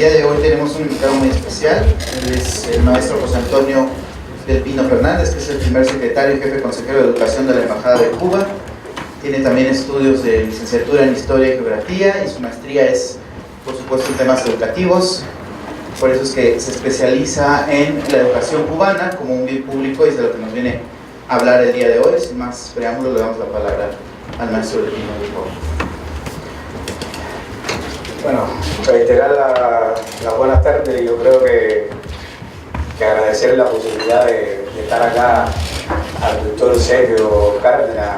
día de hoy tenemos un invitado muy especial. Él es el maestro José Antonio del Pino Fernández, que es el primer secretario y jefe consejero de Educación de la Embajada de Cuba. Tiene también estudios de licenciatura en Historia y Geografía, y su maestría es, por supuesto, en temas educativos. Por eso es que se especializa en la educación cubana como un bien público, y es de lo que nos viene a hablar el día de hoy. Sin más preámbulos, le damos la palabra al maestro del Pino, por favor. Bueno, reiterar las buenas tardes. Yo creo que agradecer la posibilidad de estar acá al doctor Sergio Cárdenas,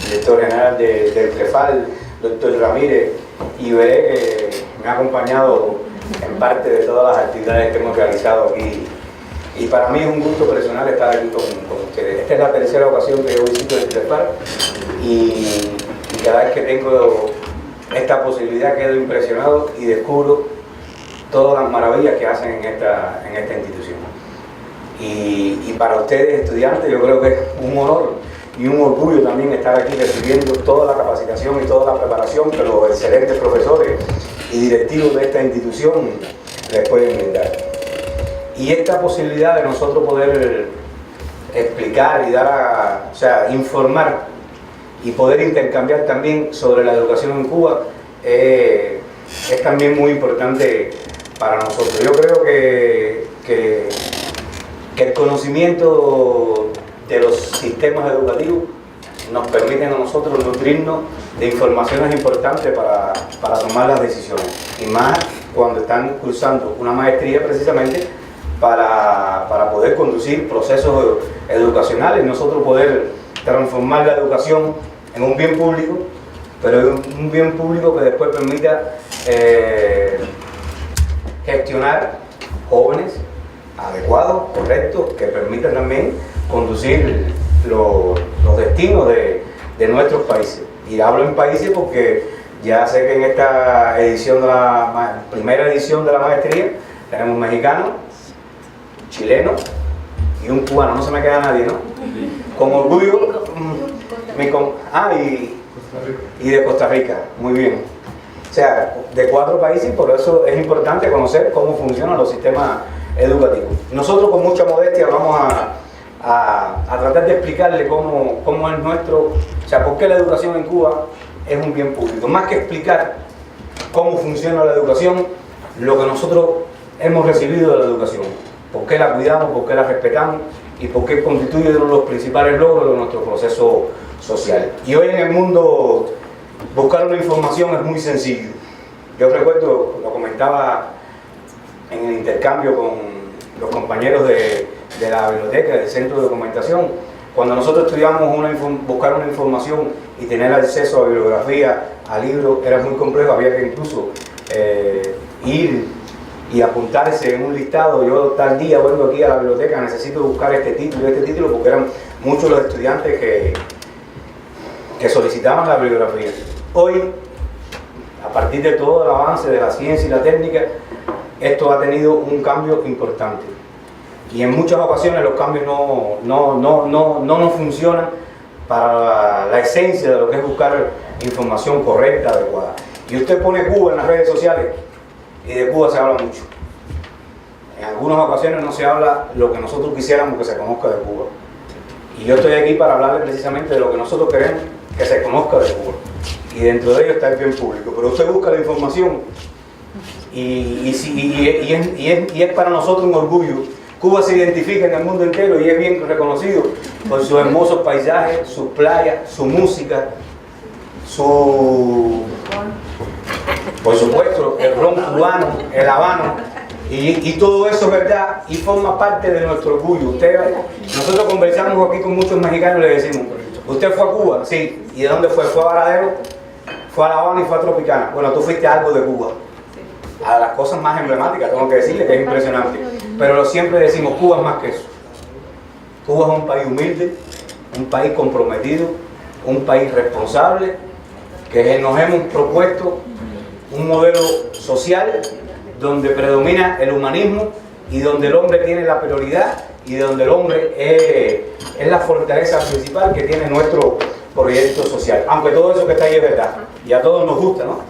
director general del CREFAL, doctor Ramírez, y Veré, que me ha acompañado en parte de todas las actividades que hemos realizado aquí. Y para mí es un gusto personal estar aquí con ustedes. Esta es la tercera ocasión que yo visito el CREFAL, y cada vez que tengo esta posibilidad quedo impresionado y descubro todas las maravillas que hacen en esta institución. Y para ustedes, estudiantes, yo creo que es un honor y un orgullo también estar aquí recibiendo toda la capacitación y toda la preparación que los excelentes profesores y directivos de esta institución les pueden brindar. Y esta posibilidad de nosotros poder explicar y dar informar y poder intercambiar también sobre la educación en Cuba es también muy importante para nosotros. Yo creo que el conocimiento de los sistemas educativos nos permiten a nosotros nutrirnos de informaciones importantes para tomar las decisiones, y más cuando están cursando una maestría precisamente para poder conducir procesos educacionales, nosotros poder transformar la educación en un bien público, pero un bien público que después permita gestionar jóvenes adecuados, correctos, que permitan también conducir los destinos de nuestros países. Y hablo en países porque ya sé que en esta edición de primera edición de la maestría tenemos mexicanos, chilenos y un cubano, no se me queda nadie, ¿no? Con orgullo, y de Costa Rica, muy bien. O sea, de 4 países, por eso es importante conocer cómo funcionan los sistemas educativos. Nosotros con mucha modestia vamos a tratar de explicarle cómo es nuestro, por qué la educación en Cuba es un bien público. Más que explicar cómo funciona la educación, lo que nosotros hemos recibido de la educación, por qué la cuidamos, por qué la respetamos y por qué constituye uno de los principales logros de nuestro proceso social. Y hoy en el mundo buscar una información es muy sencillo. Yo recuerdo, lo comentaba en el intercambio con los compañeros de la biblioteca, del centro de documentación, cuando nosotros estudiamos buscar una información y tener acceso a bibliografía, a libros, era muy complejo. Había que incluso ir y apuntarse en un listado. Yo tal día vuelvo aquí a la biblioteca, necesito buscar este título, porque eran muchos los estudiantes que solicitaban la bibliografía. Hoy, a partir de todo el avance de la ciencia y la técnica, esto ha tenido un cambio importante. Y en muchas ocasiones los cambios no funcionan para la esencia de lo que es buscar información correcta, adecuada. Y usted pone Cuba en las redes sociales y de Cuba se habla mucho. En algunas ocasiones no se habla lo que nosotros quisiéramos que se conozca de Cuba. Y yo estoy aquí para hablarle precisamente de lo que nosotros queremos que se conozca de Cuba. Y dentro de ello está el bien público. Pero usted busca la información y es para nosotros un orgullo. Cuba se identifica en el mundo entero y es bien reconocido por sus hermosos paisajes, sus playas, su música, por supuesto, el ron cubano, el habano, y todo eso es verdad y forma parte de nuestro orgullo. Nosotros conversamos aquí con muchos mexicanos y le decimos: ¿usted fue a Cuba? Sí. ¿Y de dónde fue? ¿Fue a Varadero? ¿Fue a La Habana y fue a Tropicana? Bueno, tú fuiste a algo de Cuba. A las cosas más emblemáticas, tengo que decirle que es impresionante. Pero siempre decimos, Cuba es más que eso. Cuba es un país humilde, un país comprometido, un país responsable, que nos hemos propuesto un modelo social donde predomina el humanismo y donde el hombre tiene la prioridad y donde el hombre es la fortaleza principal que tiene nuestro proyecto social. Aunque todo eso que está ahí es verdad y a todos nos gusta, ¿no?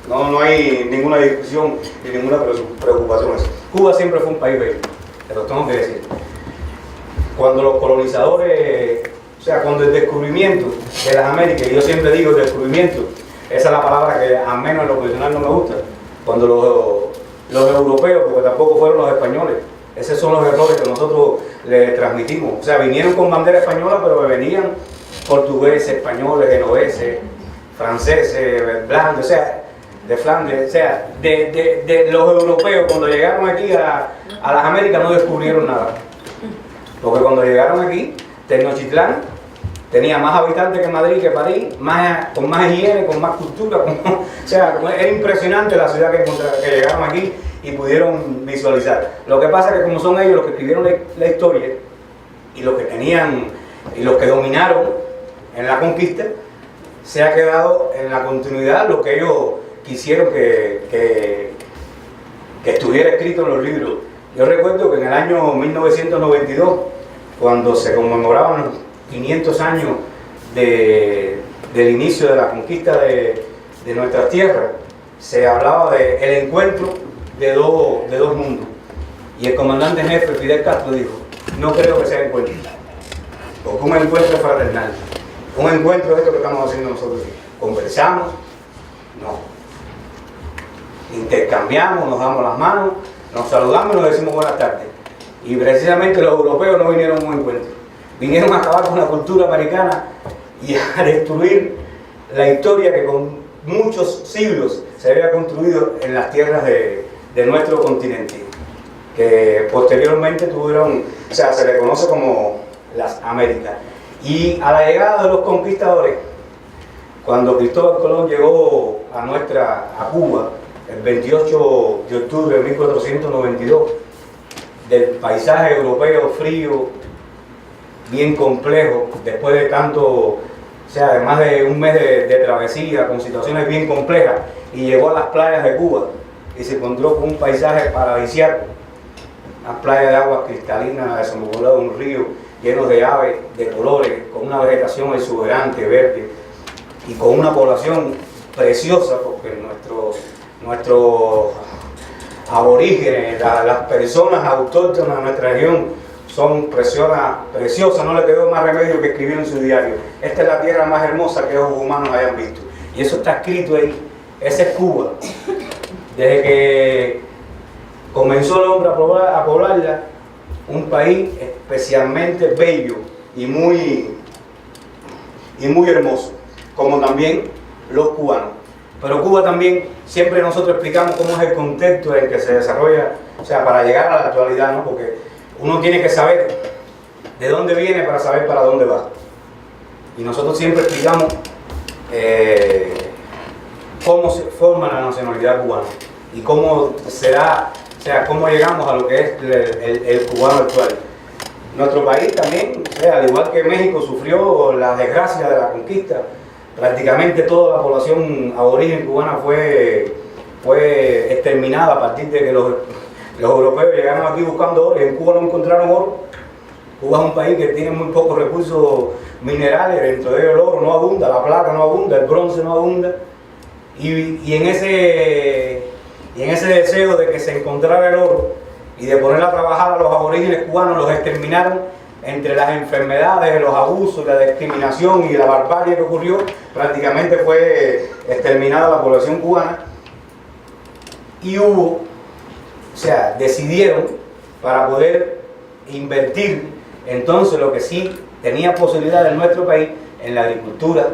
No hay ninguna discusión ni ninguna preocupación. Cuba siempre fue un país bello, te lo tengo que decir. Cuando los colonizadores, o sea, cuando el descubrimiento de las Américas, y yo siempre digo descubrimiento, esa es la palabra que al menos en lo profesional no me gusta, cuando los europeos, porque tampoco fueron los españoles, esos son los errores que nosotros les transmitimos. O sea, vinieron con bandera española, pero venían portugueses, españoles, genoveses, franceses, blandos, o sea, de Flandes, o sea, de los europeos cuando llegaron aquí a las Américas no descubrieron nada. Porque cuando llegaron aquí, Tenochtitlán tenía más habitantes que Madrid, que París, con más higiene, con más cultura, o sea, era impresionante la ciudad que llegaron aquí y pudieron visualizar. Lo que pasa es que como son ellos los que escribieron la historia y los que tenían y los que dominaron en la conquista, se ha quedado en la continuidad lo que ellos quisieron que estuviera escrito en los libros. Yo recuerdo que en el año 1992, cuando se conmemoraban los 500 años del inicio de la conquista de nuestras tierras, se hablaba del encuentro de dos mundos. Y el comandante en jefe, Fidel Castro, dijo, no creo que sea encuentro, porque un encuentro es fraternal. Un encuentro es esto que estamos haciendo nosotros aquí. Conversamos, no. Intercambiamos, nos damos las manos, nos saludamos y nos decimos buenas tardes. Y precisamente los europeos no vinieron a un encuentro. Vinieron a acabar con la cultura americana y a destruir la historia que con muchos siglos se había construido en las tierras de nuestro continente, que posteriormente tuvieron, o sea, se le conoce como las Américas. Y a la llegada de los conquistadores, cuando Cristóbal Colón llegó a Cuba, el 28 de octubre de 1492, del paisaje europeo frío, bien complejo, después de tanto, o sea, de más de un mes de travesía, con situaciones bien complejas, y llegó a las playas de Cuba y se encontró con un paisaje paradisíaco, una playa de agua cristalina, desembocada de un río lleno de aves de colores, con una vegetación exuberante, verde, y con una población preciosa, porque nuestros aborígenes, las personas autóctonas de nuestra región son preciosas, no le quedó más remedio que escribir en su diario. Esta es la tierra más hermosa que ojos humanos hayan visto. Y eso está escrito ahí. Esa es Cuba. Desde que comenzó el hombre a poblarla, un país especialmente bello y muy hermoso, como también los cubanos. Pero Cuba también, siempre nosotros explicamos cómo es el contexto en el que se desarrolla, o sea, para llegar a la actualidad, ¿no? Porque uno tiene que saber de dónde viene para saber para dónde va. Y nosotros siempre explicamos cómo se forma la nacionalidad cubana y cómo se da, o sea, cómo llegamos a lo que es el cubano actual. Nuestro país también, o sea, al igual que México, sufrió las desgracias de la conquista. Prácticamente toda la población aborigen cubana fue exterminada a partir de que los europeos llegaron aquí buscando oro y en Cuba no encontraron oro. Cuba es un país que tiene muy pocos recursos minerales, dentro de ellos el oro no abunda, la plata no abunda, el bronce no abunda. Y en ese deseo de que se encontrara el oro y de poner a trabajar a los aborígenes cubanos, los exterminaron. Entre las enfermedades, los abusos, la discriminación y la barbarie que ocurrió, prácticamente fue exterminada la población cubana. Y o sea, decidieron para poder invertir entonces lo que sí tenía posibilidad en nuestro país, en la agricultura,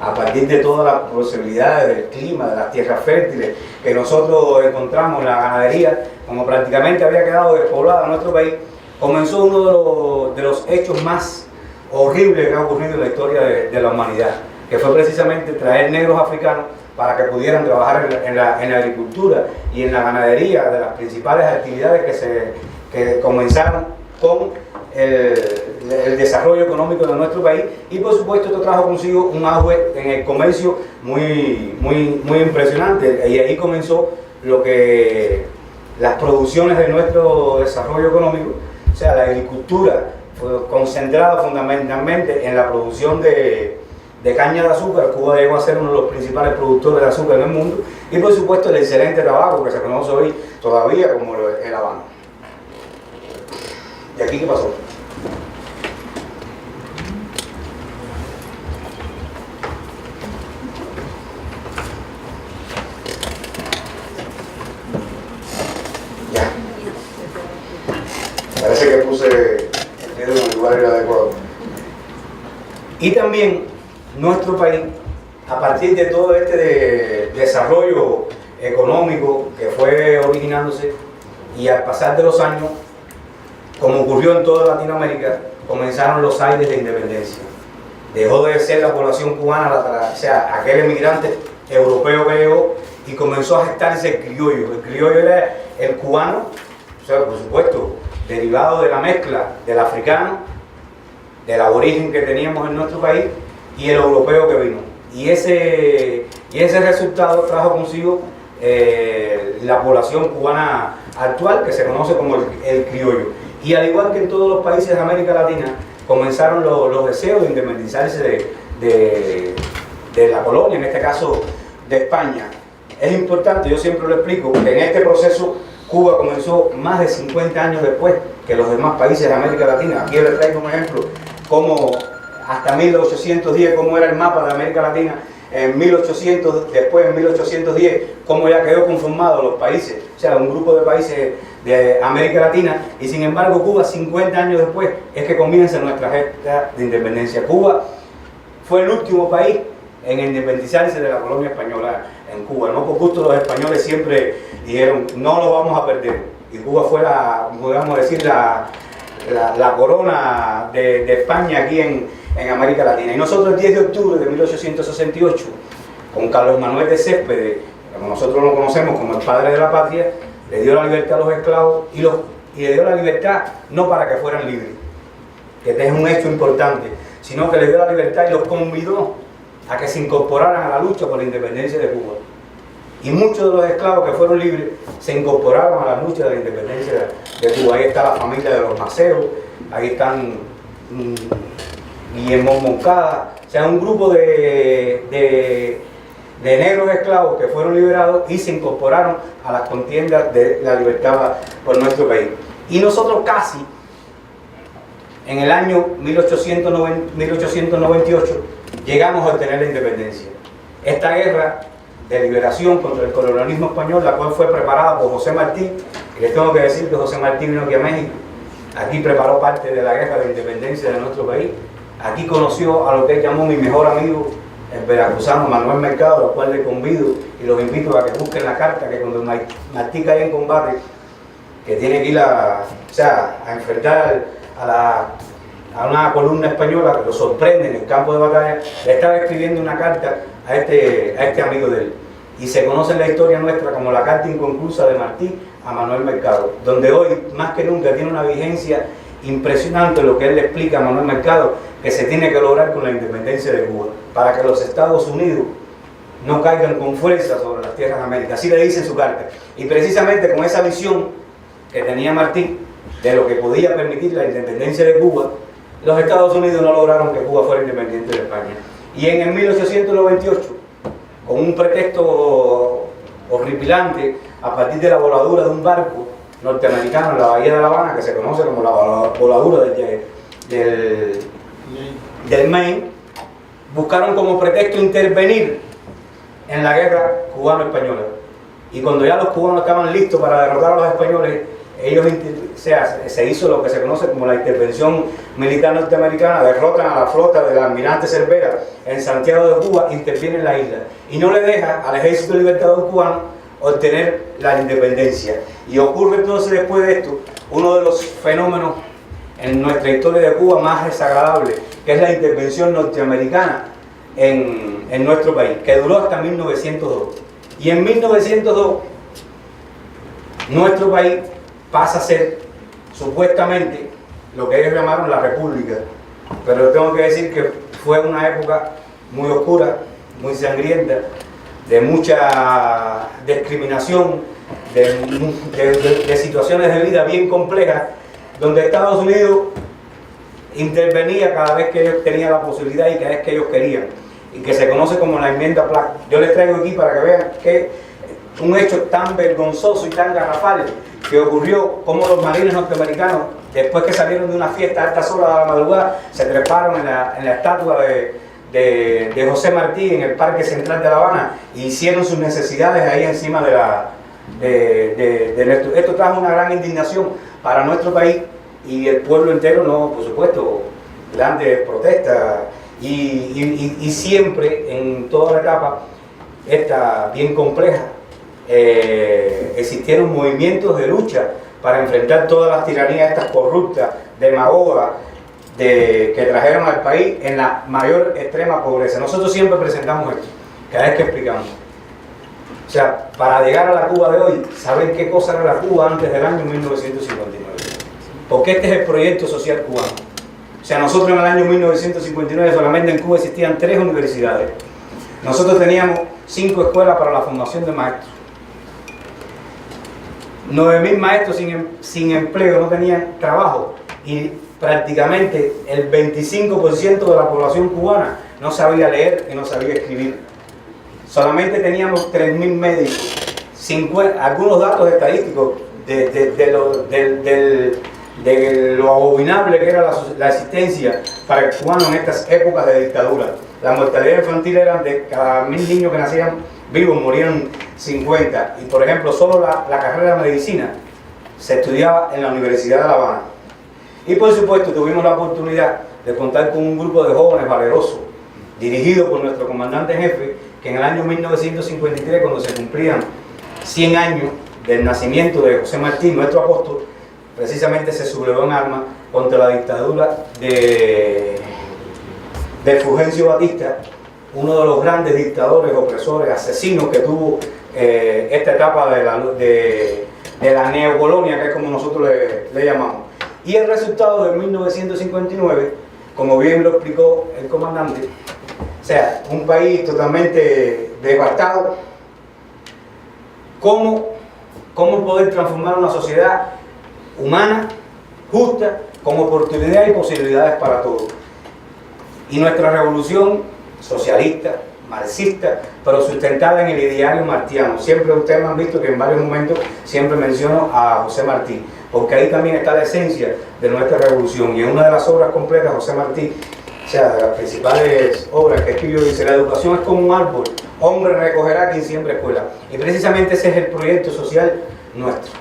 a partir de todas las posibilidades del clima, de las tierras fértiles que nosotros encontramos en la ganadería, como prácticamente había quedado despoblada nuestro país. Comenzó uno de los hechos más horribles que ha ocurrido en la historia de la humanidad, que fue precisamente traer negros africanos para que pudieran trabajar en la agricultura y en la ganadería, de las principales actividades que comenzaron con el desarrollo económico de nuestro país. Y por supuesto esto trajo consigo un auge en el comercio muy impresionante, y ahí comenzó las producciones de nuestro desarrollo económico. O sea, la agricultura fue concentrada fundamentalmente en la producción de de caña de azúcar. Cuba llegó a ser uno de los principales productores de azúcar en el mundo, y por supuesto el excelente tabaco que se conoce hoy todavía como el habano. ¿Y aquí qué pasó? Ya. Parece que puse el dedo en el lugar adecuado. Y también nuestro país, a partir de todo este desarrollo económico que fue originándose, y al pasar de los años, como ocurrió en toda Latinoamérica, comenzaron los aires de independencia. Dejó de ser la población cubana, o sea, aquel emigrante europeo que llegó, y comenzó a gestarse el criollo. El criollo era el cubano, o sea, por supuesto, derivado de la mezcla del africano, del aborigen que teníamos en nuestro país, y el europeo que vino. Y ese resultado trajo consigo la población cubana actual, que se conoce como el criollo. Y al igual que en todos los países de América Latina, comenzaron los deseos de independizarse de la colonia, en este caso de España. Es importante, yo siempre lo explico, que en este proceso Cuba comenzó más de 50 años después que los demás países de América Latina. Aquí les traigo un ejemplo, como hasta 1810, cómo era el mapa de América Latina, en 1800, después en 1810, cómo ya quedó conformado los países, o sea, un grupo de países de América Latina, y sin embargo Cuba 50 años después es que comienza nuestra gesta de independencia. Cuba fue el último país en independizarse de la colonia española en Cuba. No por gusto los españoles siempre dijeron, no lo vamos a perder, y Cuba fue podríamos decir, la corona de España aquí en América Latina. Y nosotros el 10 de octubre de 1868, con Carlos Manuel de Céspedes, como nosotros lo conocemos como el padre de la patria, le dio la libertad a los esclavos, y le dio la libertad no para que fueran libres, que este es un hecho importante, sino que le dio la libertad y los convidó a que se incorporaran a la lucha por la independencia de Cuba. Y muchos de los esclavos que fueron libres se incorporaron a la lucha de la independencia de Cuba. Ahí está la familia de los Maceos, ahí están Guillermo Moncada, o sea, un grupo de negros esclavos que fueron liberados y se incorporaron a las contiendas de la libertad por nuestro país. Y nosotros casi, en el año 1898, llegamos a obtener la independencia. Esta guerra de liberación contra el colonialismo español, la cual fue preparada por José Martí, y les tengo que decir que José Martí vino aquí a México, aquí preparó parte de la guerra de independencia de nuestro país, aquí conoció a lo que él llamó mi mejor amigo, el veracruzano Manuel Mercado, al cual le convido y los invito a que busquen la carta, que cuando Martí cae en combate, que tiene que ir a enfrentar a una columna española que lo sorprende en el campo de batalla, le estaba escribiendo una carta a este amigo de él. Y se conoce en la historia nuestra como la carta inconclusa de Martí a Manuel Mercado, donde hoy más que nunca tiene una vigencia impresionante lo que él le explica a Manuel Mercado, que se tiene que lograr con la independencia de Cuba, para que los Estados Unidos no caigan con fuerza sobre las tierras de América. Así le dice en su carta. Y precisamente con esa visión que tenía Martí de lo que podía permitir la independencia de Cuba, los Estados Unidos no lograron que Cuba fuera independiente de España. Y en el 1898, con un pretexto horripilante, a partir de la voladura de un barco norteamericano en la bahía de La Habana, que se conoce como la voladura del Maine, buscaron como pretexto intervenir en la guerra cubano-española. Y cuando ya los cubanos estaban listos para derrotar a los españoles, se hizo lo que se conoce como la intervención militar norteamericana, derrotan a la flota del almirante Cervera en Santiago de Cuba, interviene en la isla y no le deja al Ejército Libertador cubano obtener la independencia. Y ocurre entonces después de esto uno de los fenómenos en nuestra historia de Cuba más desagradable, que es la intervención norteamericana en nuestro país, que duró hasta 1902. Y en 1902 nuestro país pasa a ser supuestamente lo que ellos llamaron la República, pero tengo que decir que fue una época muy oscura, muy sangrienta, de mucha discriminación, de situaciones de vida bien complejas, donde Estados Unidos intervenía cada vez que ellos tenían la posibilidad y cada vez que ellos querían. y que se conoce como la enmienda Platt. Yo les traigo aquí para que vean que un hecho tan vergonzoso y tan garrafal que ocurrió, como los marines norteamericanos, después que salieron de una fiesta a altas horas de la madrugada, se treparon en la estatua de José Martí en el Parque Central de La Habana y hicieron sus necesidades ahí encima esto trajo una gran indignación para nuestro país y el pueblo entero, no, por supuesto, grandes protestas y siempre en toda la etapa esta bien compleja existieron movimientos de lucha para enfrentar todas las tiranías estas corruptas, demagogas, que trajeron al país en la mayor extrema pobreza. Nosotros siempre presentamos esto, cada vez que explicamos. O sea, para llegar a la Cuba de hoy, ¿saben qué cosa era la Cuba antes del año 1959? Porque este es el proyecto social cubano. O sea, nosotros en el año 1959 solamente en Cuba existían 3 universidades. Nosotros teníamos 5 escuelas para la formación de maestros. 9.000 maestros sin empleo, no tenían trabajo. Y prácticamente el 25% de la población cubana no sabía leer y no sabía escribir. Solamente teníamos 3.000 médicos. Algunos datos estadísticos de lo abominable que era la existencia para el cubano en estas épocas de dictadura. La mortalidad infantil era de cada 1.000 niños que nacían vivos, morían 50. Y por ejemplo, solo la carrera de medicina se estudiaba en la Universidad de La Habana. Y por supuesto tuvimos la oportunidad de contar con un grupo de jóvenes valerosos, dirigido por nuestro comandante en jefe, que en el año 1953, cuando se cumplían 100 años del nacimiento de José Martí, nuestro apóstol, precisamente se sublevó en armas contra la dictadura de Fulgencio Batista, uno de los grandes dictadores, opresores, asesinos que tuvo esta etapa de la neocolonia, que es como nosotros le llamamos. Y el resultado de 1959, como bien lo explicó el comandante, o sea, un país totalmente devastado. ¿Cómo poder transformar una sociedad humana, justa, con oportunidades y posibilidades para todos? Y nuestra revolución socialista, marxista, pero sustentada en el ideario martiano. Siempre ustedes me han visto que en varios momentos siempre menciono a José Martí, porque ahí también está la esencia de nuestra revolución. Y en una de las obras completas, José Martí, o sea, de las principales obras que escribió, dice: la educación es como un árbol, hombre recogerá quien siembra escuela. Y precisamente ese es el proyecto social nuestro.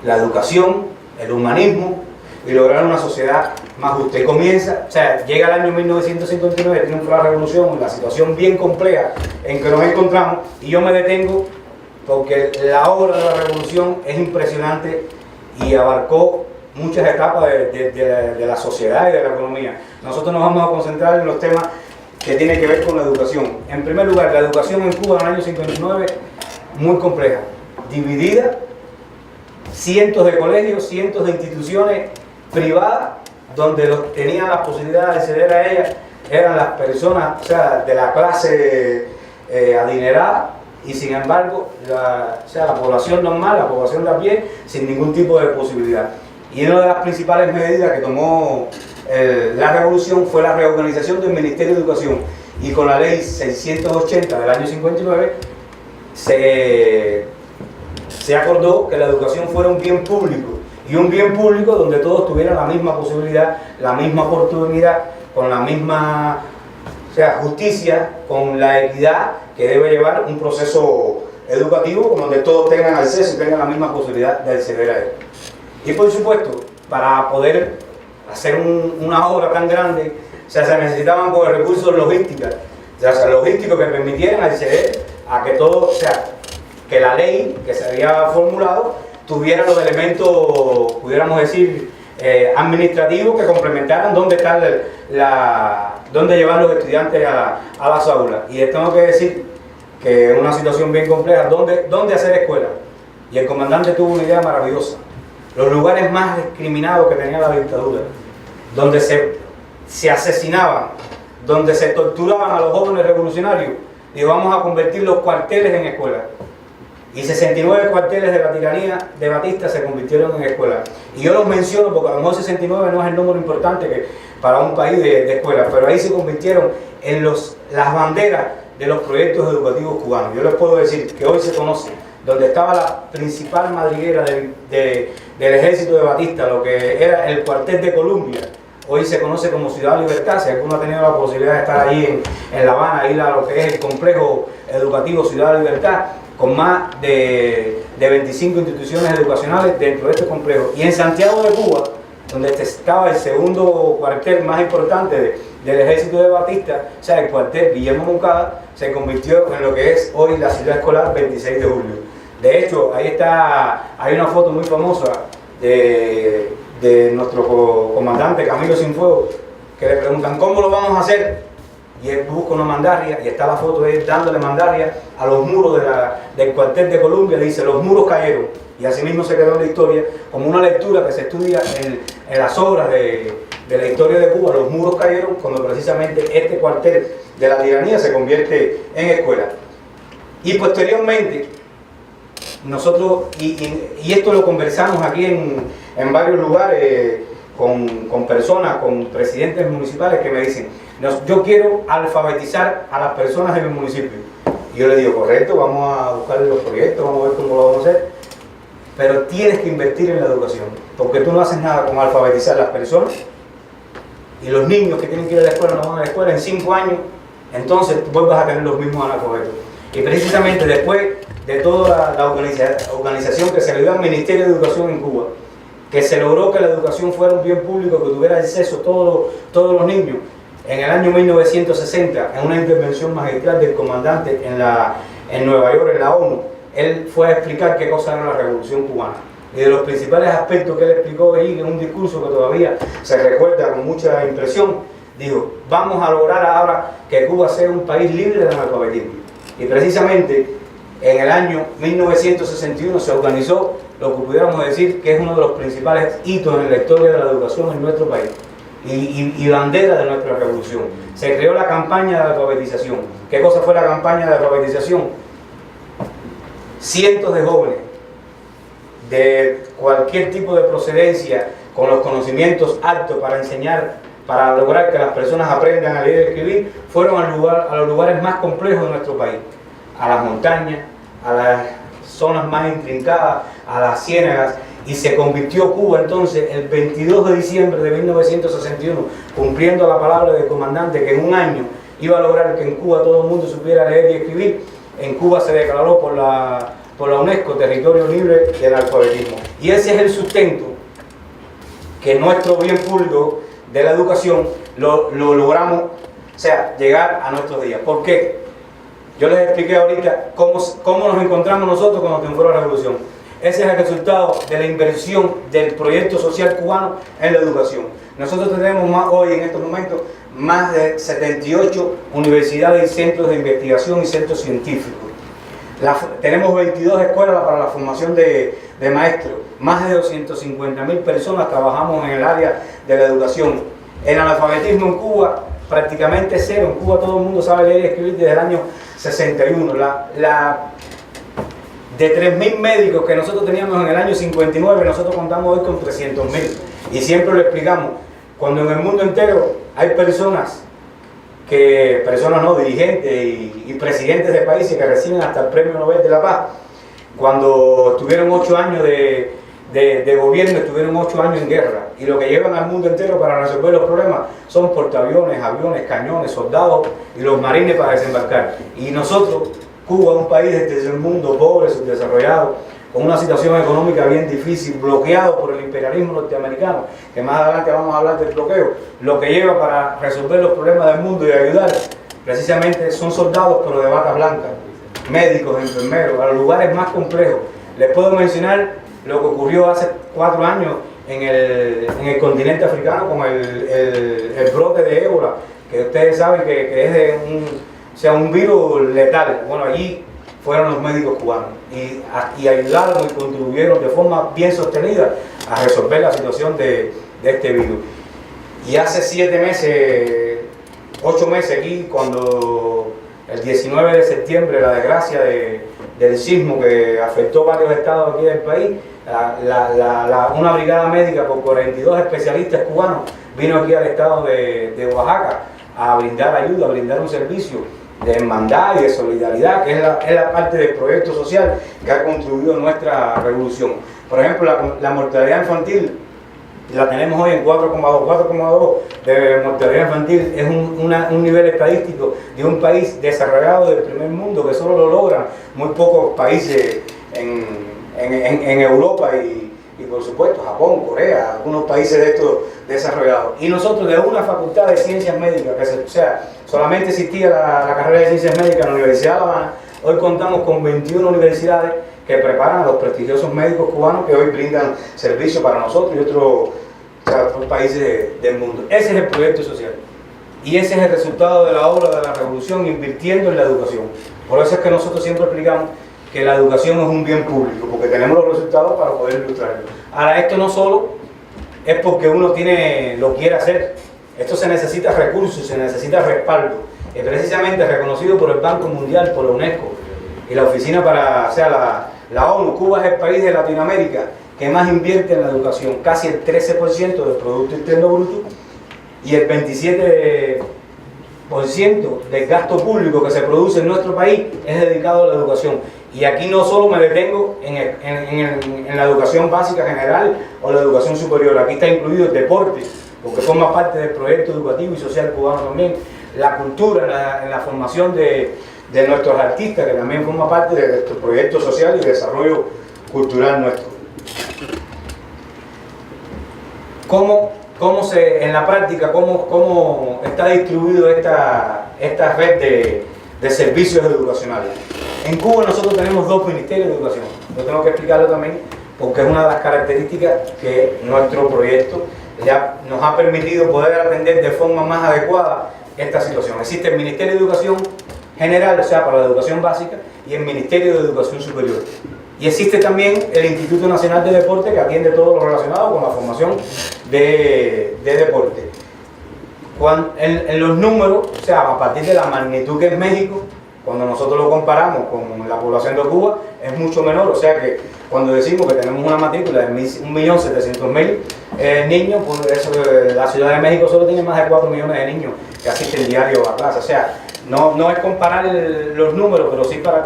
La educación, el humanismo y lograr una sociedad más justa. Y comienza, o sea, llega el año 1959, triunfa la revolución, la situación bien compleja en que nos encontramos, y yo me detengo porque la obra de la revolución es impresionante y abarcó muchas etapas de la sociedad y de la economía. Nosotros nos vamos a concentrar en los temas que tienen que ver con la educación. En primer lugar, la educación en Cuba en el año 59, muy compleja, dividida, cientos de colegios, cientos de instituciones privadas, donde tenían la posibilidad de acceder a ellas eran las personas, o sea, de la clase adinerada, y sin embargo, la población normal, la población de a pie, sin ningún tipo de posibilidad. Y una de las principales medidas que tomó la revolución fue la reorganización del Ministerio de Educación, y con la ley 680 del año 59 se acordó que la educación fuera un bien público, y un bien público donde todos tuvieran la misma posibilidad, la misma oportunidad, con la misma, o sea, justicia, con la equidad que debe llevar un proceso educativo, donde todos tengan acceso y tengan la misma posibilidad de acceder a él. Y por supuesto, para poder hacer una obra tan grande, o sea, se necesitaban con recursos logísticos, o sea, logísticos que permitieran acceder a que todo, o sea, que la ley que se había formulado tuviera los elementos, pudiéramos decir, administrativos que complementaran dónde llevar los estudiantes a las aulas. Y les tengo que decir que es una situación bien compleja, ¿dónde hacer escuela? Y el comandante tuvo una idea maravillosa. Los lugares más discriminados que tenía la dictadura, donde se asesinaban, donde se torturaban a los jóvenes revolucionarios, y vamos a convertir los cuarteles en escuelas. Y 69 cuarteles de la tiranía de Batista se convirtieron en escuelas. Y yo los menciono porque a lo mejor 69 no es el número importante para un país de escuelas, pero ahí se convirtieron en las banderas de los proyectos educativos cubanos. Yo les puedo decir que hoy se conoce, donde estaba la principal madriguera del ejército de Batista, lo que era el cuartel de Columbia, hoy se conoce como Ciudad Libertad. Si alguno ha tenido la posibilidad de estar ahí en La Habana, ir a lo que es el complejo educativo Ciudad Libertad, con más de 25 instituciones educacionales dentro de este complejo. Y en Santiago de Cuba, donde estaba el segundo cuartel más importante del ejército de Batista, o sea, el cuartel Guillermo Moncada, se convirtió en lo que es hoy la ciudad escolar 26 de julio. De hecho, ahí está, hay una foto muy famosa de nuestro comandante Camilo Cienfuegos, que le preguntan ¿cómo lo vamos a hacer? Y él busca una mandarria, y está la foto de él dándole mandarria a los muros del cuartel de Columbia. Dice, los muros cayeron, y así mismo se quedó en la historia, como una lectura que se estudia en las obras de la historia de Cuba. Los muros cayeron cuando precisamente este cuartel de la tiranía se convierte en escuela. Y posteriormente, nosotros, y esto lo conversamos aquí en varios lugares, con personas, con presidentes municipales que me dicen, yo quiero alfabetizar a las personas de mi municipio. Y yo le digo, correcto, vamos a buscar los proyectos, vamos a ver cómo lo vamos a hacer, pero tienes que invertir en la educación, porque tú no haces nada con alfabetizar a las personas, y los niños que tienen que ir a la escuela no van a la escuela en 5 años, entonces tú vas a tener los mismos analfabetos. Y precisamente después de toda la organización que se le dio al Ministerio de Educación en Cuba, que se logró que la educación fuera un bien público, que tuviera acceso todos los niños, en el año 1960, en una intervención magistral del comandante en Nueva York, en la ONU, él fue a explicar qué cosa era la Revolución Cubana. Y de los principales aspectos que él explicó ahí, en un discurso que todavía se recuerda con mucha impresión, dijo, vamos a lograr ahora que Cuba sea un país libre de analfabetismo. Y precisamente en el año 1961 se organizó lo que pudiéramos decir que es uno de los principales hitos en la historia de la educación en nuestro país y bandera de nuestra revolución. Se creó la campaña de alfabetización. ¿Qué cosa fue la campaña de alfabetización? Cientos de jóvenes de cualquier tipo de procedencia, con los conocimientos altos para enseñar, para lograr que las personas aprendan a leer y escribir, fueron a los lugares más complejos de nuestro país, a las montañas, a las zonas más intrincadas, a las ciénagas, y se convirtió Cuba entonces el 22 de diciembre de 1961, cumpliendo la palabra del comandante que en un año iba a lograr que en Cuba todo el mundo supiera leer y escribir. En Cuba se declaró por la UNESCO territorio libre del alfabetismo. Y ese es el sustento que nuestro bien público de la educación lo logramos, o sea, llegar a nuestros días. ¿Por qué? Yo les expliqué ahorita cómo nos encontramos nosotros cuando triunfó la revolución. Ese es el resultado de la inversión del proyecto social cubano en la educación. Nosotros tenemos hoy en estos momentos más de 78 universidades y centros de investigación y centros científicos. Tenemos 22 escuelas para la formación de maestros. Más de 250.000 personas trabajamos en el área de la educación. El analfabetismo en Cuba prácticamente cero. En Cuba todo el mundo sabe leer y escribir desde el año 61. De 3.000 médicos que nosotros teníamos en el año 59, nosotros contamos hoy con 300.000. Y siempre lo explicamos. Cuando en el mundo entero hay personas dirigentes y presidentes de países que reciben hasta el Premio Nobel de la Paz, cuando tuvieron 8 años de gobierno, estuvieron 8 años en guerra, y lo que llevan al mundo entero para resolver los problemas son portaaviones, aviones, cañones, soldados y los marines para desembarcar. Y nosotros, Cuba, un país del tercer mundo, pobre, subdesarrollado, con una situación económica bien difícil, bloqueado por el imperialismo norteamericano, que más adelante vamos a hablar del bloqueo, lo que lleva para resolver los problemas del mundo y ayudar, precisamente son soldados pero de bata blanca, médicos, enfermeros, a los lugares más complejos. Les puedo mencionar lo que ocurrió hace 4 años en el continente africano con el brote de ébola, que ustedes saben que es un virus letal. Bueno, allí fueron los médicos cubanos y ayudaron y contribuyeron de forma bien sostenida a resolver la situación de este virus. Y hace 8 meses aquí, cuando el 19 de septiembre, la desgracia de del sismo que afectó varios estados aquí del país, una brigada médica con 42 especialistas cubanos vino aquí al estado de Oaxaca a brindar ayuda, a brindar un servicio de hermandad y de solidaridad, que es la parte del proyecto social que ha contribuido a nuestra revolución. Por ejemplo, la mortalidad infantil la tenemos hoy en 4,2 de mortalidad infantil. Es un nivel estadístico de un país desarrollado del primer mundo, que solo lo logran muy pocos países en Europa y por supuesto Japón, Corea, algunos países de estos desarrollados. Y nosotros, de una facultad de ciencias médicas, solamente existía la carrera de ciencias médicas en la Universidad de La Habana, hoy contamos con 21 universidades que preparan a los prestigiosos médicos cubanos que hoy brindan servicio para nosotros y otros países del mundo. Ese es el proyecto social y ese es el resultado de la obra de la revolución, invirtiendo en la educación. Por eso es que nosotros siempre explicamos que la educación es un bien público, porque tenemos los resultados para poder ilustrarlo. Ahora, esto no solo es porque uno lo quiere hacer, esto se necesita recursos, se necesita respaldo, es precisamente reconocido por el Banco Mundial, por la UNESCO y la oficina la ONU. Cuba es el país de Latinoamérica que más invierte en la educación, casi el 13% del Producto Interno Bruto, y el 27% del gasto público que se produce en nuestro país es dedicado a la educación. Y aquí no solo me detengo en la educación básica general o la educación superior, aquí está incluido el deporte, porque forma parte del proyecto educativo y social cubano también, la cultura, en la formación de nuestros artistas, que también forma parte de nuestro proyecto social y desarrollo cultural nuestro. En la práctica, cómo está distribuido esta red de servicios educacionales? En Cuba nosotros tenemos 2 ministerios de educación. Yo tengo que explicarlo también porque es una de las características que nuestro proyecto ya nos ha permitido poder atender de forma más adecuada esta situación. Existe el Ministerio de Educación General, o sea, para la educación básica, y el Ministerio de Educación Superior. Y existe también el Instituto Nacional de Deporte, que atiende todo lo relacionado con la formación de deporte. En los números, o sea, a partir de la magnitud que es México, cuando nosotros lo comparamos con la población de Cuba, es mucho menor. O sea que cuando decimos que tenemos una matrícula de 1.700.000 niños, pues eso, la Ciudad de México solo tiene más de 4 millones de niños que asisten diario a clase. O sea, no es comparar los números, pero sí para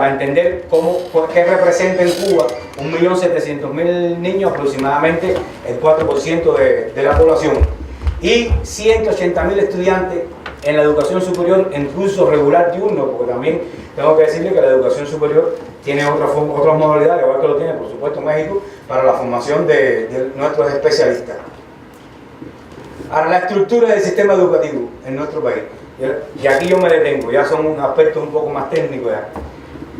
entender qué representa en Cuba 1.700.000 niños, aproximadamente el 4% de la población, y 180.000 estudiantes en la educación superior en curso regular diurno, porque también tengo que decirle que la educación superior tiene otras modalidades, igual que lo tiene por supuesto México, para la formación de nuestros especialistas. Ahora, la estructura del sistema educativo en nuestro país, y aquí yo me detengo, ya son un aspecto un poco más técnico ya.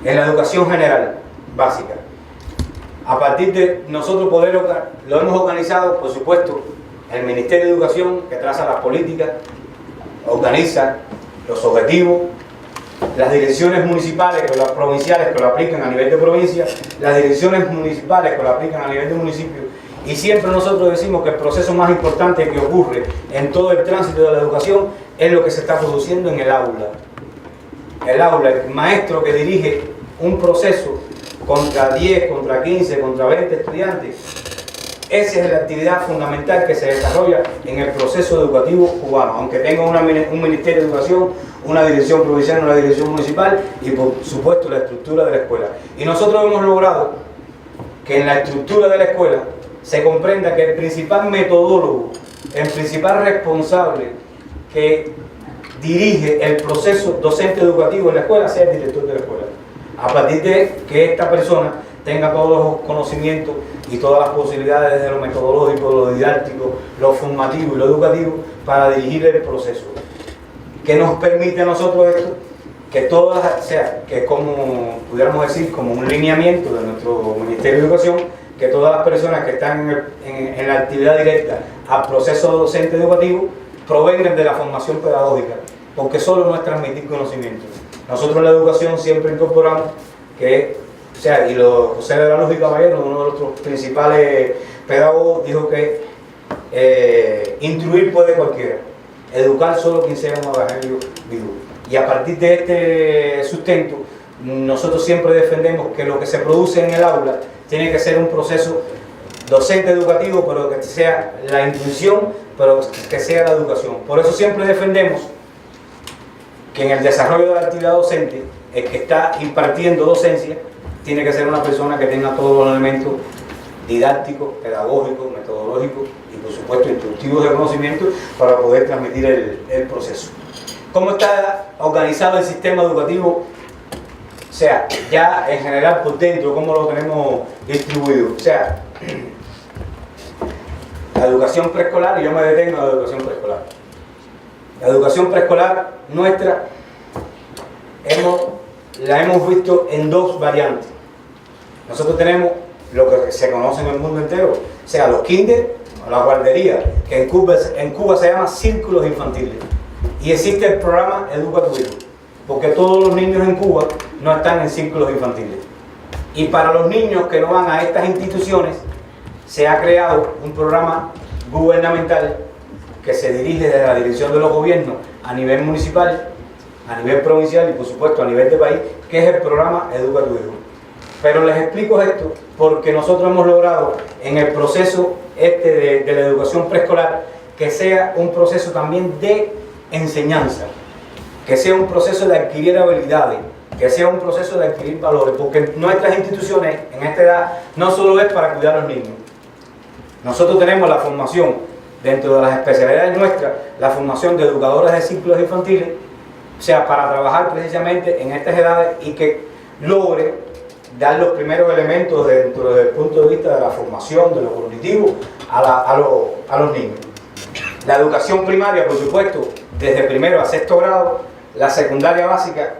En la educación general básica, a partir de nosotros lo hemos organizado, por supuesto, el Ministerio de Educación, que traza las políticas, organiza los objetivos, las direcciones municipales o las provinciales que lo aplican a nivel de provincia, las direcciones municipales que lo aplican a nivel de municipio, y siempre nosotros decimos que el proceso más importante que ocurre en todo el tránsito de la educación es lo que se está produciendo en el aula. El aula, el maestro que dirige un proceso contra 10, contra 15, contra 20 estudiantes, esa es la actividad fundamental que se desarrolla en el proceso educativo cubano, aunque tenga un Ministerio de Educación, una dirección provincial, una dirección municipal y por supuesto la estructura de la escuela. Y nosotros hemos logrado que en la estructura de la escuela se comprenda que el principal metodólogo, el principal responsable que dirige el proceso docente educativo en la escuela sea el director de la escuela. A partir de que esta persona tenga todos los conocimientos y todas las posibilidades de lo metodológico, lo didáctico, lo formativo y lo educativo para dirigir el proceso. ¿Qué nos permite a nosotros esto? Que que como pudiéramos decir, como un lineamiento de nuestro Ministerio de Educación, que todas las personas que están en la actividad directa al proceso docente educativo provengan de la formación pedagógica, porque solo no es transmitir conocimientos. Nosotros en la educación siempre incorporamos José de la Luz y Caballero, uno de nuestros principales pedagogos, dijo que instruir puede cualquiera, educar solo quien sea un evangelio vivo. Y a partir de este sustento, nosotros siempre defendemos que lo que se produce en el aula tiene que ser un proceso docente educativo, pero que sea la intención, pero que sea la educación. Por eso siempre defendemos que en el desarrollo de la actividad docente, el que está impartiendo docencia tiene que ser una persona que tenga todos los elementos didácticos, pedagógicos, metodológicos y por supuesto instructivos de conocimiento para poder transmitir el proceso. ¿Cómo está organizado el sistema educativo? O sea, ya en general por dentro, ¿cómo lo tenemos distribuido? O sea, la educación preescolar, y yo me detengo en la educación preescolar. La educación preescolar nuestra la hemos visto en dos variantes. Nosotros tenemos lo que se conoce en el mundo entero, o sea, los kinder o la guardería, que en Cuba se llama círculos infantiles. Y existe el programa Educa tu Hijo, porque todos los niños en Cuba no están en círculos infantiles. Y para los niños que no van a estas instituciones, se ha creado un programa gubernamental que se dirige desde la dirección de los gobiernos a nivel municipal, a nivel provincial y por supuesto a nivel de país, que es el programa Educa tu Hijo. Pero les explico esto porque nosotros hemos logrado en el proceso de la educación preescolar que sea un proceso también de enseñanza, que sea un proceso de adquirir habilidades, que sea un proceso de adquirir valores, porque nuestras instituciones en esta edad no solo es para cuidar a los niños. Nosotros tenemos la formación, dentro de las especialidades nuestras, la formación de educadores de círculos infantiles, o sea, para trabajar precisamente en estas edades y que logre dar los primeros elementos dentro del punto de vista de la formación, de lo cognitivo, a los niños. La educación primaria, por supuesto, desde primero a sexto grado, la secundaria básica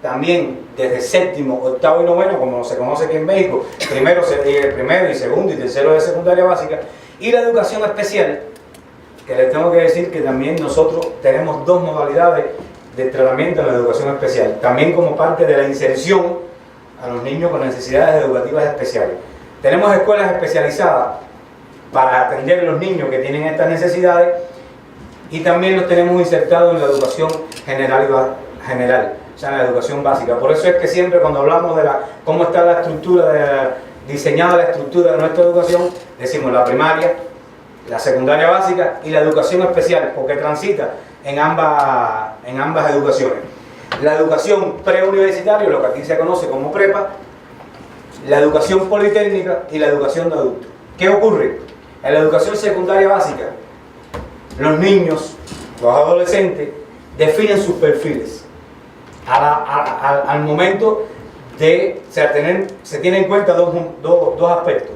también desde séptimo, octavo y noveno, como se conoce aquí en México, primero y segundo y tercero de secundaria básica, y la educación especial, que les tengo que decir que también nosotros tenemos dos modalidades de tratamiento en la educación especial, también como parte de la inserción a los niños con necesidades educativas especiales. Tenemos escuelas especializadas para atender a los niños que tienen estas necesidades y también los tenemos insertados en la educación general, o sea, en la educación básica. Por eso es que siempre cuando hablamos de cómo está la estructura, diseñada la estructura de nuestra educación, decimos la primaria, la secundaria básica y la educación especial, porque transita en ambas educaciones. La educación preuniversitaria, lo que aquí se conoce como prepa, la educación politécnica y la educación de adultos. ¿Qué ocurre? En la educación secundaria básica, los niños, los adolescentes, definen sus perfiles. Al momento de, o sea, se tienen en cuenta dos aspectos.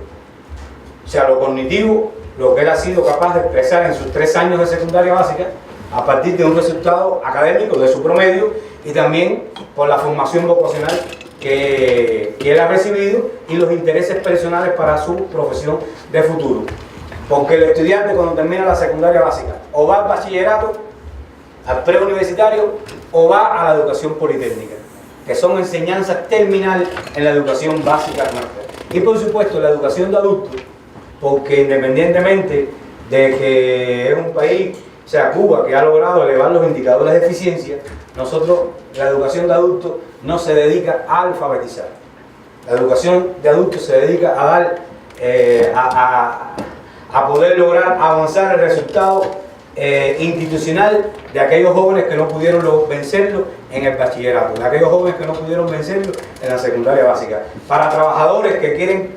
O sea, lo cognitivo, lo que él ha sido capaz de expresar en sus 3 años de secundaria básica, a partir de un resultado académico de su promedio y también por la formación vocacional que él ha recibido y los intereses personales para su profesión de futuro. Porque el estudiante cuando termina la secundaria básica o va al bachillerato, al preuniversitario o va a la educación politécnica, que son enseñanzas terminales en la educación básica nuestra. Y por supuesto la educación de adultos, porque independientemente de que es un país, o sea, Cuba, que ha logrado elevar los indicadores de eficiencia, nosotros, la educación de adultos no se dedica a alfabetizar. La educación de adultos se dedica a dar, a poder lograr avanzar el resultado institucional de aquellos jóvenes que no pudieron vencerlo en el bachillerato, de aquellos jóvenes que no pudieron vencerlo en la secundaria básica. Para trabajadores que quieren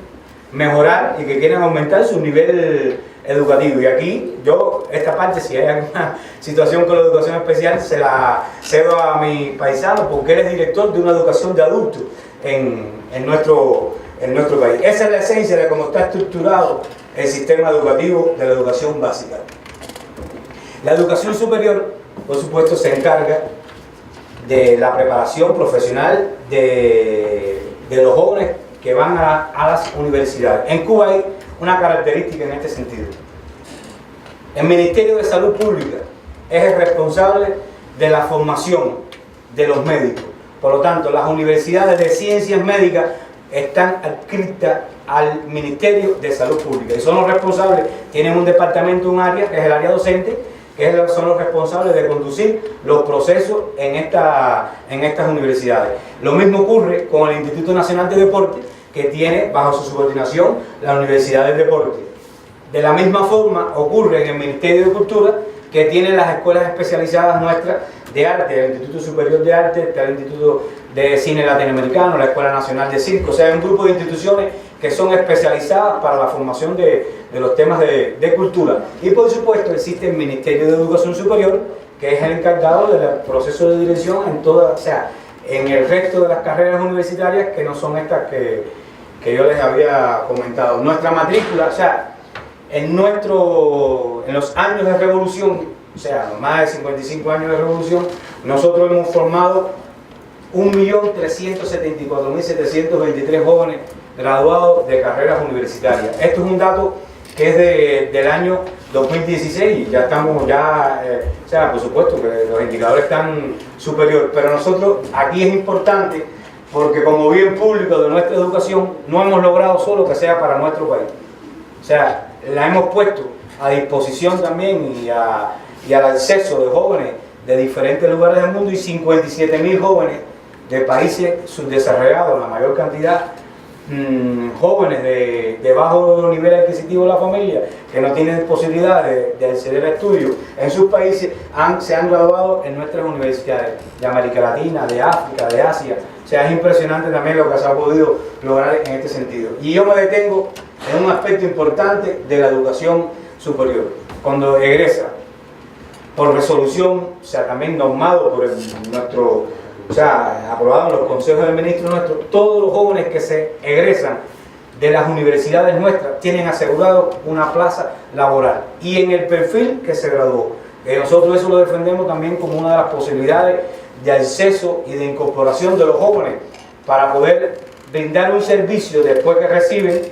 mejorar y que quieren aumentar su nivel educativo. Y aquí yo, esta parte, si hay alguna situación con la educación especial, se la cedo a mi paisano porque él es director de una educación de adultos en nuestro país. Esa es la esencia de cómo está estructurado el sistema educativo de la educación básica. La educación superior, por supuesto, se encarga de la preparación profesional de los jóvenes que van a las universidades. En Cuba hay una característica en este sentido. El Ministerio de Salud Pública es el responsable de la formación de los médicos. Por lo tanto, las universidades de ciencias médicas están adscritas al Ministerio de Salud Pública y son los responsables. Tienen un departamento, un área, que es el área docente, que son los responsables de conducir los procesos en estas universidades. Lo mismo ocurre con el Instituto Nacional de Deporte, que tiene bajo su subordinación la Universidad del Deporte. De la misma forma ocurre en el Ministerio de Cultura, que tiene las escuelas especializadas nuestras de arte, el Instituto Superior de Arte, está el Instituto de Cine Latinoamericano, la Escuela Nacional de Circo, o sea, hay un grupo de instituciones que son especializadas para la formación de los temas de cultura. Y por supuesto existe el Ministerio de Educación Superior, que es el encargado del proceso de dirección en toda, o sea, en el resto de las carreras universitarias que no son estas que yo les había comentado. Nuestra matrícula, o sea, en los años de revolución, o sea, más de 55 años de revolución, nosotros hemos formado 1.374.723 jóvenes graduados de carreras universitarias. Esto es un dato que es del año 2016, ya estamos, o sea, por supuesto que los indicadores están superiores, pero nosotros aquí es importante porque como bien público de nuestra educación no hemos logrado solo que sea para nuestro país, o sea, la hemos puesto a disposición también y al acceso de jóvenes de diferentes lugares del mundo, y 57.000 jóvenes de países subdesarrollados, la mayor cantidad jóvenes de bajo nivel adquisitivo de la familia, que no tienen posibilidad de acceder a estudios en sus países, se han graduado en nuestras universidades de América Latina, de África, de Asia. O sea, es impresionante también lo que se ha podido lograr en este sentido. Y yo me detengo en un aspecto importante de la educación superior. Cuando egresa, por resolución, o sea, también normado por aprobado en los consejos del ministro nuestro, todos los jóvenes que se egresan de las universidades nuestras tienen asegurado una plaza laboral y en el perfil que se graduó. Nosotros eso lo defendemos también como una de las posibilidades de acceso y de incorporación de los jóvenes para poder brindar un servicio después que reciben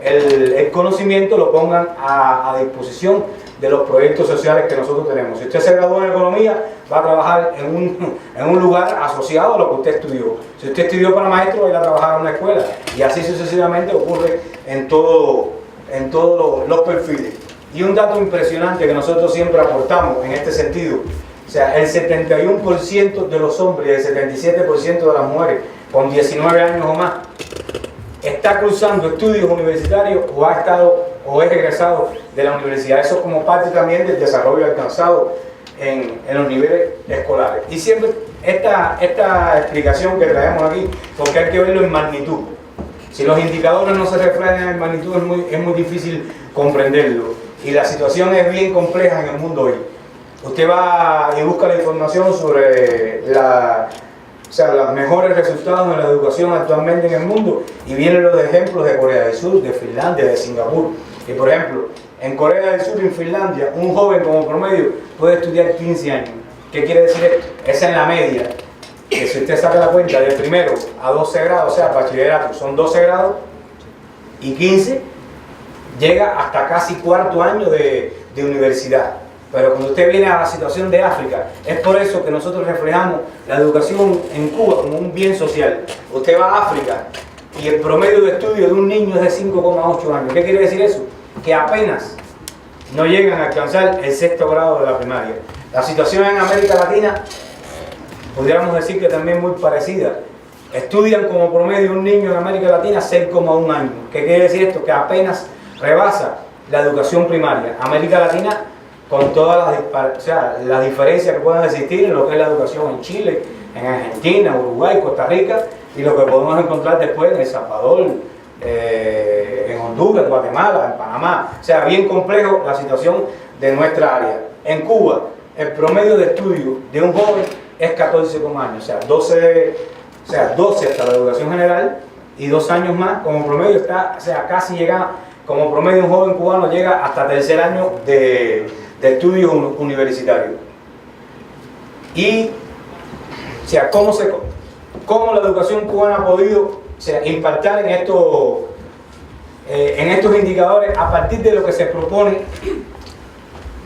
el conocimiento, lo pongan a disposición de los proyectos sociales que nosotros tenemos. Si usted se graduó en economía, va a trabajar en un lugar asociado a lo que usted estudió. Si usted estudió para maestro, va a ir a trabajar en una escuela. Y así sucesivamente ocurre en todos los perfiles. Y un dato impresionante que nosotros siempre aportamos en este sentido, o sea, el 71% de los hombres y el 77% de las mujeres con 19 años o más está cursando estudios universitarios o ha estado o es egresado de la universidad. Eso como parte también del desarrollo alcanzado en los niveles escolares. Y siempre esta explicación que traemos aquí, porque hay que verlo en magnitud. Si los indicadores no se reflejan en magnitud, es muy difícil comprenderlo. Y la situación es bien compleja en el mundo hoy. Usted va y busca la información sobre los mejores resultados en la educación actualmente en el mundo y vienen los ejemplos de Corea del Sur, de Finlandia, de Singapur. Y por ejemplo, en Corea del Sur y en Finlandia, un joven como promedio puede estudiar 15 años. ¿Qué quiere decir esto? Esa es la media. Que si usted saca la cuenta de primero a 12 grados, o sea, bachillerato, son 12 grados y 15, llega hasta casi cuarto año de universidad. Pero cuando usted viene a la situación de África, es por eso que nosotros reflejamos la educación en Cuba como un bien social. Usted va a África y el promedio de estudio de un niño es de 5,8 años. ¿Qué quiere decir eso? Que apenas no llegan a alcanzar el 6º grado de la primaria. La situación en América Latina, podríamos decir que también muy parecida. Estudian como promedio un niño en América Latina 6,1 años. ¿Qué quiere decir esto? Que apenas rebasa la educación primaria. América Latina, con todas las diferencias que puedan existir en lo que es la educación en Chile, en Argentina, Uruguay, Costa Rica, y lo que podemos encontrar después en El Salvador, en Honduras, en Guatemala, en Panamá. O sea, bien complejo la situación de nuestra área. En Cuba, el promedio de estudio de un joven es 14 años, o sea, 12 hasta la educación general y 2 años más como promedio está, o sea, casi llega, como promedio un joven cubano llega hasta tercer año de estudios universitarios. Y, o sea, cómo la educación cubana ha podido, impactar en estos indicadores a partir de lo que se propone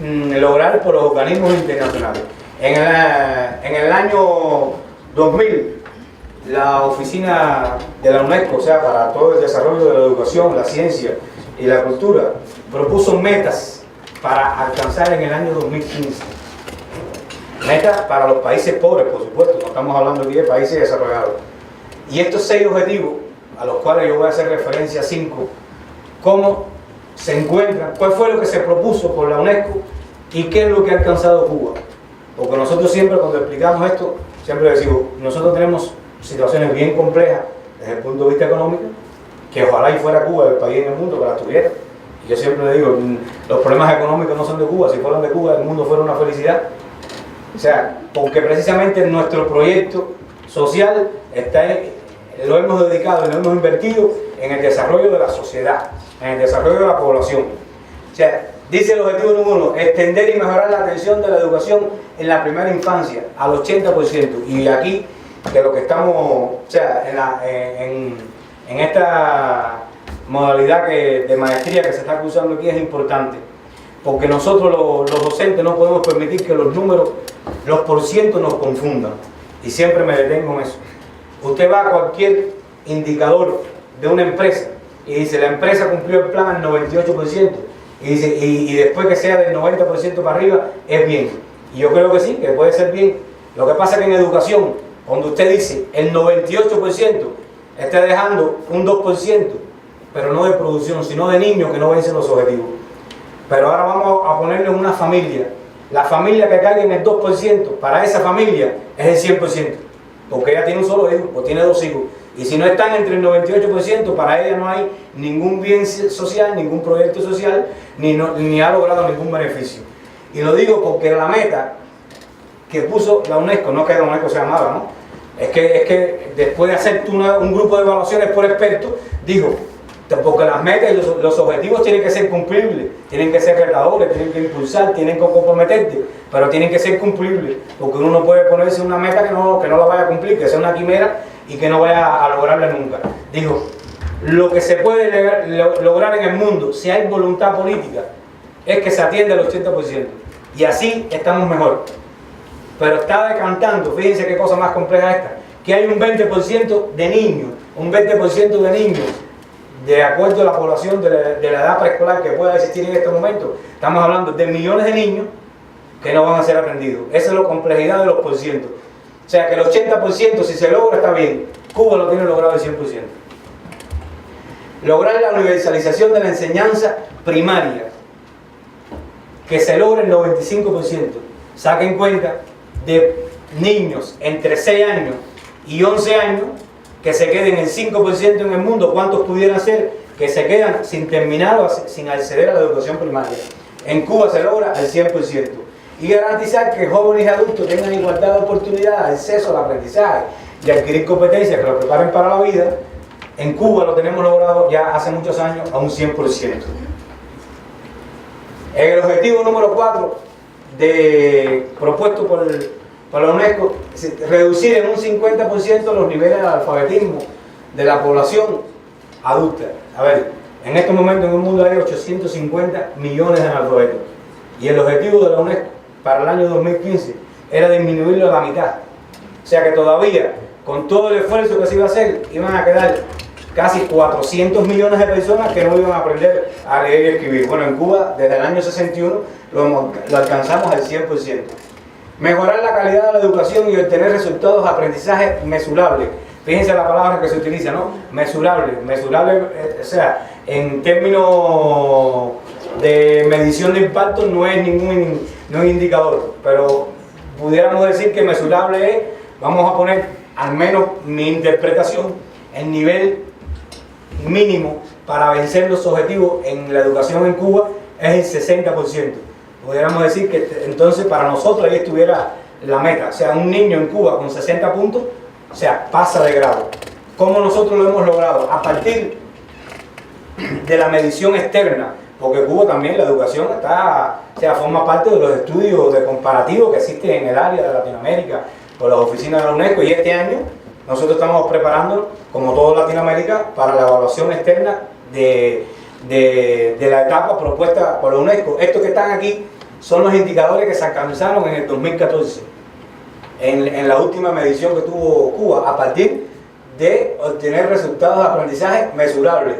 lograr por los organismos internacionales. En el año 2000, la oficina de la UNESCO, o sea, para todo el desarrollo de la educación, la ciencia y la cultura, propuso metas para alcanzar en el año 2015. Meta para los países pobres, por supuesto, no estamos hablando aquí de países desarrollados. Y estos 6 objetivos, a los cuales yo voy a hacer referencia 5, ¿cómo se encuentran? ¿Cuál fue lo que se propuso por la UNESCO? ¿Y qué es lo que ha alcanzado Cuba? Porque nosotros siempre, cuando explicamos esto, siempre decimos, nosotros tenemos situaciones bien complejas desde el punto de vista económico, que ojalá y fuera Cuba el país en el mundo que la tuviera. Y yo siempre le digo, los problemas económicos no son de Cuba, si fueran de Cuba el mundo fuera una felicidad. O sea, porque precisamente nuestro proyecto social lo hemos dedicado y lo hemos invertido en el desarrollo de la sociedad, en el desarrollo de la población. O sea, dice el objetivo número 1, extender y mejorar la atención de la educación en la primera infancia al 80%. Y aquí, de lo que estamos, o sea, en esta modalidad de maestría que se está cursando aquí es importante, porque nosotros los docentes no podemos permitir que los números, los porcientos nos confundan. Y siempre me detengo en eso. Usted va a cualquier indicador de una empresa y dice, la empresa cumplió el plan al 98%, y dice, y después que sea del 90% para arriba, es bien. Y yo creo que sí, que puede ser bien. Lo que pasa es que en educación, cuando usted dice el 98%, está dejando un 2%, pero no de producción, sino de niños que no vencen los objetivos. Pero ahora vamos a ponerle una familia. La familia que caiga en el 2%, para esa familia es el 100%, porque ella tiene un solo hijo o tiene 2 hijos. Y si no están entre el 98%, para ella no hay ningún bien social, ningún proyecto social, ni ha logrado ningún beneficio. Y lo digo porque la meta que puso la UNESCO, no que la UNESCO sea mala, ¿no? Es que después de hacer un grupo de evaluaciones por expertos, dijo, porque las metas y los objetivos tienen que ser cumplibles, tienen que ser retadores, tienen que impulsar, tienen que comprometerte, pero tienen que ser cumplibles, porque uno no puede ponerse una meta que no la vaya a cumplir, que sea una quimera y que no vaya a lograrla nunca. Digo, lo que se puede lograr en el mundo, si hay voluntad política, es que se atienda al 80%, y así estamos mejor. Pero está decantando, fíjense qué cosa más compleja esta, que hay un 20% de niños, de acuerdo a la población de la edad preescolar que pueda existir en este momento, estamos hablando de millones de niños que no van a ser atendidos. Esa es la complejidad de los porcientos. O sea que el 80% si se logra está bien. Cuba lo tiene logrado el 100%. Lograr la universalización de la enseñanza primaria, que se logre el 95%. Saquen cuenta de niños entre 6 años y 11 años que se queden el 5% en el mundo. ¿Cuántos pudieran ser que se quedan sin terminar o sin acceder a la educación primaria? En Cuba se logra el 100%. Y garantizar que jóvenes y adultos tengan igualdad de oportunidades, acceso al aprendizaje y adquirir competencias que los preparen para la vida. En Cuba lo tenemos logrado ya hace muchos años a un 100%. En el objetivo número 4 propuesto por la UNESCO, reducir en un 50% los niveles de alfabetismo de la población adulta. A ver, en este momento en el mundo hay 850 millones de analfabetos, y el objetivo de la UNESCO para el año 2015 era disminuirlo a la mitad. O sea que todavía, con todo el esfuerzo que se iba a hacer, iban a quedar casi 400 millones de personas que no iban a aprender a leer y escribir. Bueno, en Cuba, desde el año 61, lo alcanzamos al 100%. Mejorar la calidad de la educación y obtener resultados de aprendizaje mesurables. Fíjense la palabra que se utiliza, ¿no? Mesurable. Mesurable, o sea, en términos de medición de impacto no es ningún indicador, pero pudiéramos decir que mesurable es, vamos a poner, al menos mi interpretación, el nivel mínimo para vencer los objetivos en la educación en Cuba es el 60%. Pudiéramos decir que entonces para nosotros ahí estuviera la meta. O sea, un niño en Cuba con 60 puntos, o sea, pasa de grado. ¿Cómo nosotros lo hemos logrado? A partir de la medición externa, porque Cuba también la educación forma parte de los estudios de comparativo que existen en el área de Latinoamérica por las oficinas de la UNESCO, y este año nosotros estamos preparándonos, como toda Latinoamérica, para la evaluación externa de la etapa propuesta por la UNESCO. Estos que están aquí son los indicadores que se alcanzaron en el 2014, en la última medición que tuvo Cuba, a partir de obtener resultados de aprendizaje mesurables.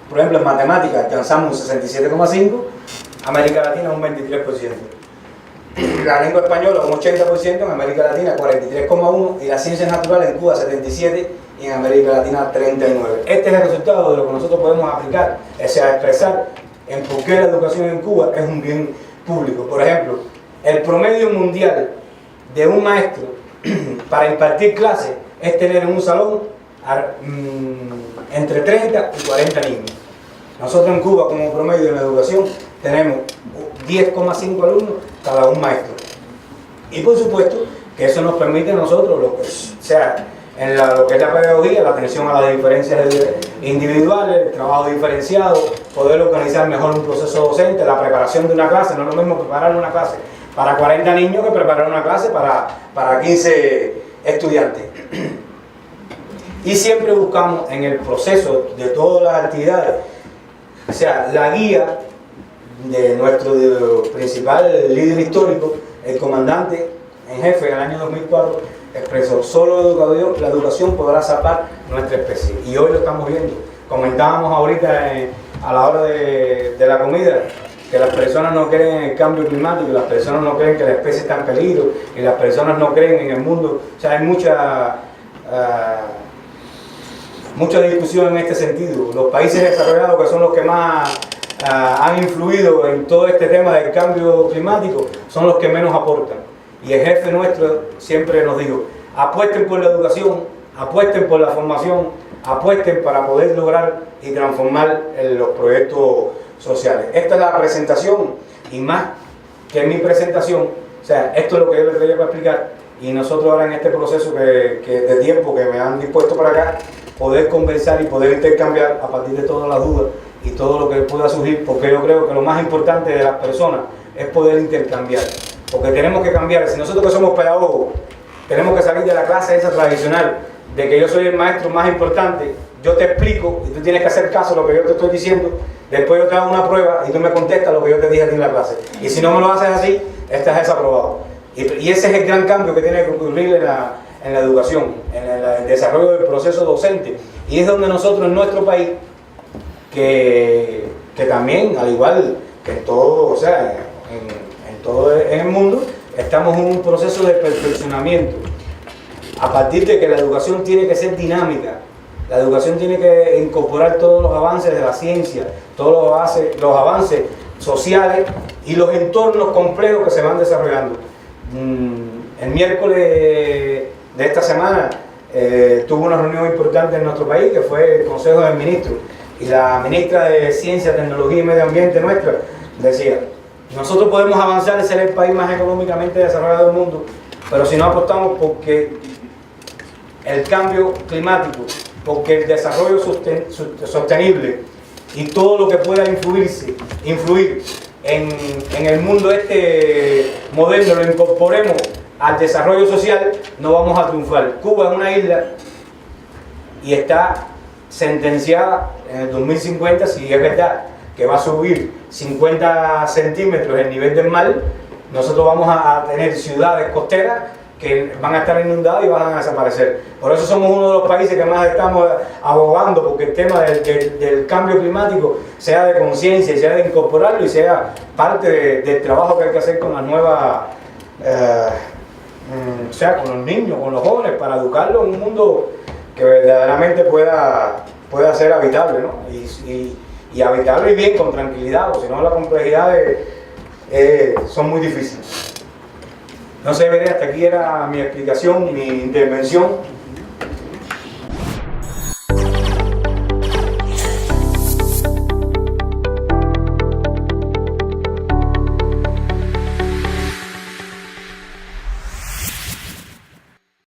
Por ejemplo, en matemáticas alcanzamos un 67,5, América Latina un 23%. La lengua española un 80%, en América Latina 43,1% y las ciencias naturales en Cuba 77% y en América Latina 39%. Este es el resultado de lo que nosotros podemos aplicar, es sea, expresar en por qué la educación en Cuba es un bien público. Por ejemplo, el promedio mundial de un maestro para impartir clases es tener en un salón entre 30 y 40 niños. Nosotros en Cuba, como promedio en la educación, tenemos 10,5 alumnos cada un maestro. Y por supuesto que eso nos permite a nosotros, lo que sea, en lo que es la pedagogía, la atención a las diferencias individuales, el trabajo diferenciado, poder organizar mejor un proceso docente, la preparación de una clase. No es lo mismo preparar una clase para 40 niños que preparar una clase para 15 estudiantes. Y siempre buscamos en el proceso de todas las actividades, o sea, la guía de nuestro principal líder histórico, el comandante en jefe en el año 2004, expresó: solo la educación podrá salvar nuestra especie. Y hoy lo estamos viendo. Comentábamos ahorita a la hora de la comida que las personas no creen en el cambio climático, las personas no creen que la especie está en peligro, y las personas no creen en el mundo. O sea, hay mucha discusión en este sentido. Los países desarrollados, que son los que más han influido en todo este tema del cambio climático, son los que menos aportan. Y el jefe nuestro siempre nos dijo: apuesten por la educación, apuesten por la formación, apuesten para poder lograr y transformar los proyectos sociales. Esta es la presentación, y más que mi presentación, o sea, esto es lo que yo les traía para explicar. Y nosotros ahora en este proceso de tiempo que me han dispuesto para acá, poder conversar y poder intercambiar a partir de todas las dudas y todo lo que pueda surgir, porque yo creo que lo más importante de las personas es poder intercambiar, porque tenemos que cambiar. Si nosotros que somos pedagogos tenemos que salir de la clase esa tradicional de que yo soy el maestro más importante, yo te explico y tú tienes que hacer caso a lo que yo te estoy diciendo, después yo te hago una prueba y tú me contestas lo que yo te dije a ti en la clase, y si no me lo haces así, estás desaprobado. Y ese es el gran cambio que tiene que ocurrir en la educación, en el desarrollo del proceso docente. Y es donde nosotros en nuestro país, que también, al igual que en todo, o sea, en todo el mundo, estamos en un proceso de perfeccionamiento. A partir de que la educación tiene que ser dinámica, la educación tiene que incorporar todos los avances de la ciencia, todos los avances sociales y los entornos complejos que se van desarrollando. El miércoles de esta semana tuvo una reunión importante en nuestro país, que fue el Consejo de Ministros, y la ministra de Ciencia, Tecnología y Medio Ambiente nuestra decía: nosotros podemos avanzar y ser el país más económicamente desarrollado del mundo, pero si no apostamos porque el cambio climático, porque el desarrollo sostenible y todo lo que pueda influir en el mundo este moderno, lo incorporemos al desarrollo social, no vamos a triunfar. Cuba es una isla y está sentenciada en el 2050, si es verdad que va a subir 50 centímetros el nivel del mar, nosotros vamos a tener ciudades costeras que van a estar inundadas y van a desaparecer. Por eso somos uno de los países que más estamos abogando porque el tema del cambio climático sea de conciencia, sea de incorporarlo y sea parte del trabajo que hay que hacer con las nuevas, o sea, con los niños, con los jóvenes, para educarlos en un mundo que verdaderamente pueda ser habitable, ¿no? Y habitable y bien, con tranquilidad, o si no las complejidades son muy difíciles. No sé, veré, hasta aquí era mi explicación, mi intervención.